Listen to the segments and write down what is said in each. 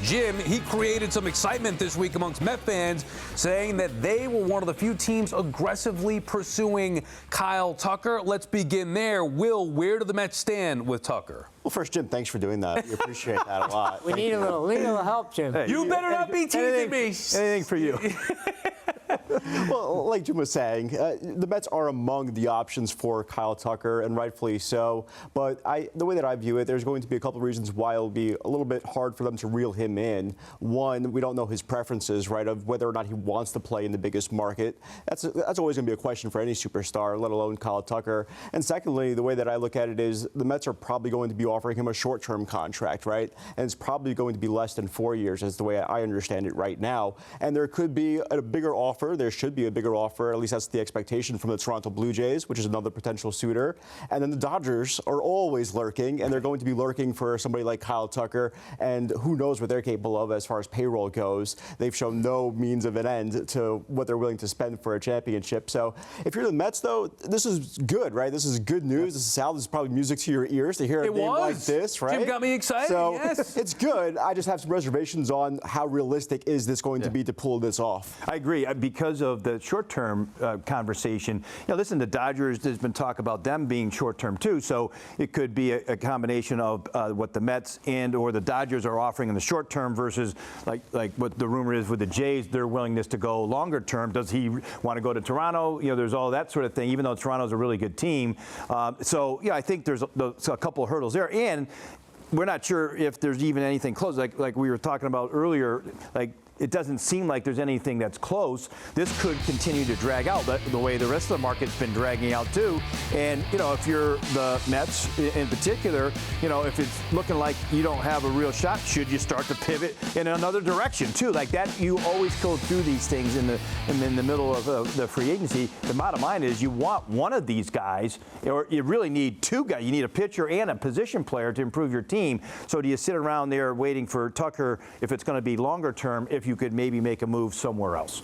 Jim, he created some excitement this week amongst Met fans, saying that they were one of the few teams aggressively pursuing Kyle Tucker. Let's begin there. Will, where do the Mets stand with Tucker? Well, first, Jim, thanks for doing that. We appreciate that a lot. We need a little help, Jim. Hey, you better not be teasing me. Anything for you. Well, like Jim was saying, the Mets are among the options for Kyle Tucker, and rightfully so. But the way that I view it, there's going to be a couple of reasons why it'll be a little bit hard for them to reel him in. One, we don't know his preferences, right, of whether or not he wants to play in the biggest market. That's always going to be a question for any superstar, let alone Kyle Tucker. And secondly, the way that I look at it is the Mets are probably going to be offering him a short-term contract, right? And it's probably going to be less than 4 years, is the way I understand it right now. And there could be a bigger offer. There should be a bigger offer, at least that's the expectation from the Toronto Blue Jays, which is another potential suitor. And then the Dodgers are always lurking, and they're going to be lurking for somebody like Kyle Tucker, and who knows what they're capable of as far as payroll goes. They've shown no means of an end to what they're willing to spend for a championship. So if you're the Mets, though, this is good, right? This is good news. This is probably music to your ears to hear a name like this, right? Jim got me excited, so yes. It's good. I just have some reservations on how realistic is this going to be to pull this off. I agree. Because of the short-term conversation, listen, the Dodgers, there's been talk about them being short-term too, so it could be a combination of what the Mets and or the Dodgers are offering in the short term versus like what the rumor is with the Jays, their willingness to go longer term. Does he want to go to Toronto? There's all that sort of thing, even though Toronto's a really good team. So I think there's a couple of hurdles there, and we're not sure if there's even anything close. Like we were talking about earlier, it doesn't seem like there's anything that's close. This could continue to drag out the way the rest of the market's been dragging out too. And, if you're the Mets in particular, if it's looking like you don't have a real shot, should you start to pivot in another direction too? Like that, you always go through these things in the middle of the free agency. The bottom line is you want one of these guys, or you really need two guys. You need a pitcher and a position player to improve your team. So do you sit around there waiting for Tucker if it's going to be longer term, if you could maybe make a move somewhere else?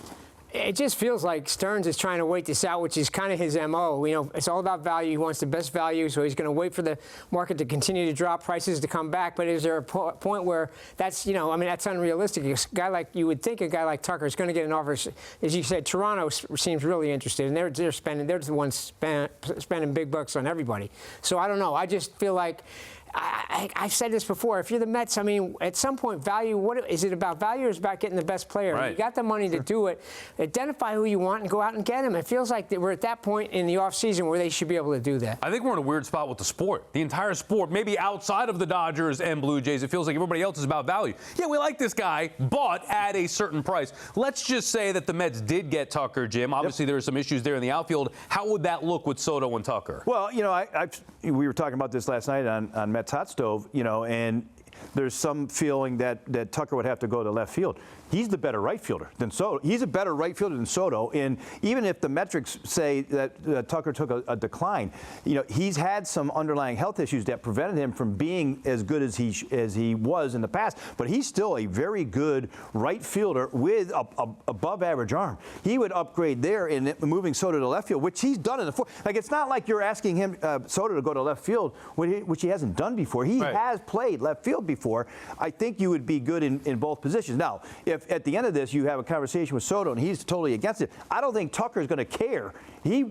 It just feels like Stearns is trying to wait this out, which is kind of his MO. It's all about value. He wants the best value, so he's going to wait for the market to continue to drop, prices to come back. But is there a point where that's, that's unrealistic? A guy like, you would think a guy like Tucker is going to get an offer. As you said, Toronto seems really interested, and they're the ones spending big bucks on everybody. So I don't know. I just feel like, I've said this before. If you're the Mets, at some point, value. What is it about? Value or is it about getting the best player? Right. You got the money to do it. Identify who you want and go out and get him. It feels like we're at that point in the offseason where they should be able to do that. I think we're in a weird spot with the sport. The entire sport, maybe outside of the Dodgers and Blue Jays, it feels like everybody else is about value. Yeah, we like this guy, but at a certain price. Let's just say that the Mets did get Tucker, Jim. Obviously, there are some issues there in the outfield. How would that look with Soto and Tucker? Well, we were talking about this last night on Mets Hot Stove, and there's some feeling that Tucker would have to go to left field. He's the better right fielder than Soto. He's a better right fielder than Soto. And even if the metrics say that Tucker took a decline, he's had some underlying health issues that prevented him from being as good as he was in the past. But he's still a very good right fielder with a above average arm. He would upgrade there in moving Soto to left field, which he's done in the fourth. Like, it's not like you're asking him Soto to go to left field, which he hasn't done before. He has played left field before. I think you would be good in both positions. Now, if at the end of this you have a conversation with Soto and he's totally against it, I don't think Tucker's going to care. He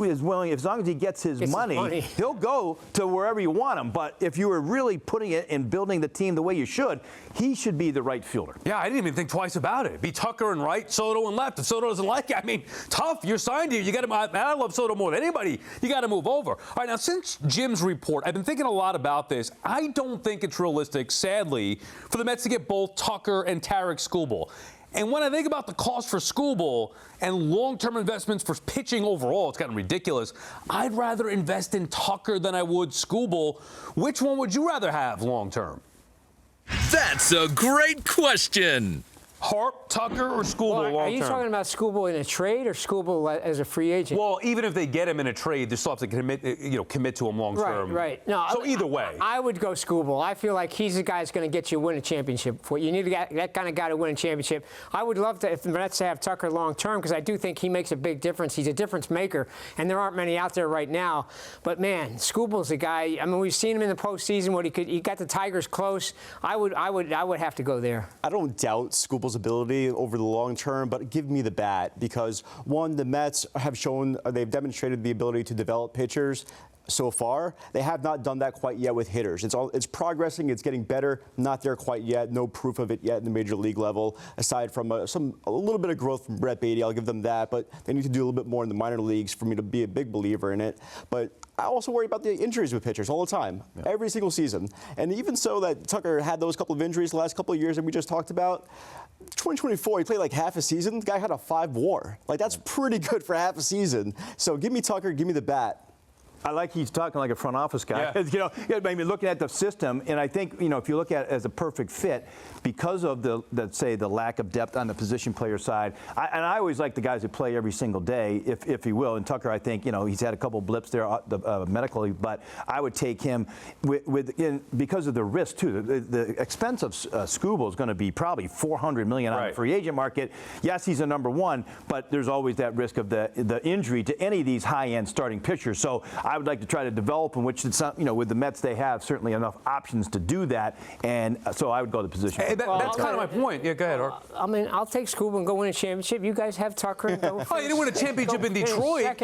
is willing, as long as he gets his money, he'll go to wherever you want him. But if you were really putting it and building the team the way you should, he should be the right fielder. Yeah, I didn't even think twice about it. Be Tucker and right, Soto and left. If Soto doesn't like it, tough. You're signed here. You got to. I love Soto more than anybody. You got to move over. All right, now since Jim's report, I've been thinking a lot about this. I don't think it's realistic, sadly, for the Mets to get both Tucker and Tarik Skubal. And when I think about the cost for Skubal and long-term investments for pitching overall, it's gotten ridiculous. I'd rather invest in Tucker than I would Skubal. Which one would you rather have long-term? That's a great question. Harp, Tucker, or Skubal Well, long term? are you talking about Skubal in a trade or Skubal as a free agent? Well, even if they get him in a trade, they still have to commit to him long term. Right. No. So either way, I would go Skubal. I feel like he's the guy that's going to get you win a championship. You need that kind of guy to win a championship. I would love to, if the Mets have Tucker long term, because I do think he makes a big difference. He's a difference maker, and there aren't many out there right now. But man, Skubal's a guy. I mean, we've seen him in the postseason. He got the Tigers close. I would have to go there. I don't doubt Skubal's ability over the long term, but give me the bat because, one, the Mets have shown, they've demonstrated the ability to develop pitchers so far. They have not done that quite yet with hitters. It's progressing. It's getting better. Not there quite yet. No proof of it yet in the major league level, aside from a little bit of growth from Brett Beatty. I'll give them that, but they need to do a little bit more in the minor leagues for me to be a big believer in it. But I also worry about the injuries with pitchers all the time, every single season. And even so that Tucker had those couple of injuries the last couple of years that we just talked about, 2024, he played like half a season. The guy had a 5 WAR. Like, that's pretty good for half a season. So give me Tucker, give me the bat. I like he's talking like a front office guy. Yeah. I mean, looking at the system, and I think, if you look at it as a perfect fit, because of the lack of depth on the position player side, I always like the guys that play every single day, if he will. And Tucker, I think, he's had a couple blips there medically, but I would take him because of the risk too. The expense of Skubal is going to be probably $400 million on the free agent market. Yes, he's a number one, but there's always that risk of the injury to any of these high-end starting pitchers. So I would like to try to develop him, which it's not, with the Mets, they have certainly enough options to do that, and so I would go to the position. Hey, that's kind of my point. Yeah, go ahead, Harp. I mean, I'll take Skubal and go win a championship. You guys have Tucker and go. Oh, you didn't win a championship in Detroit.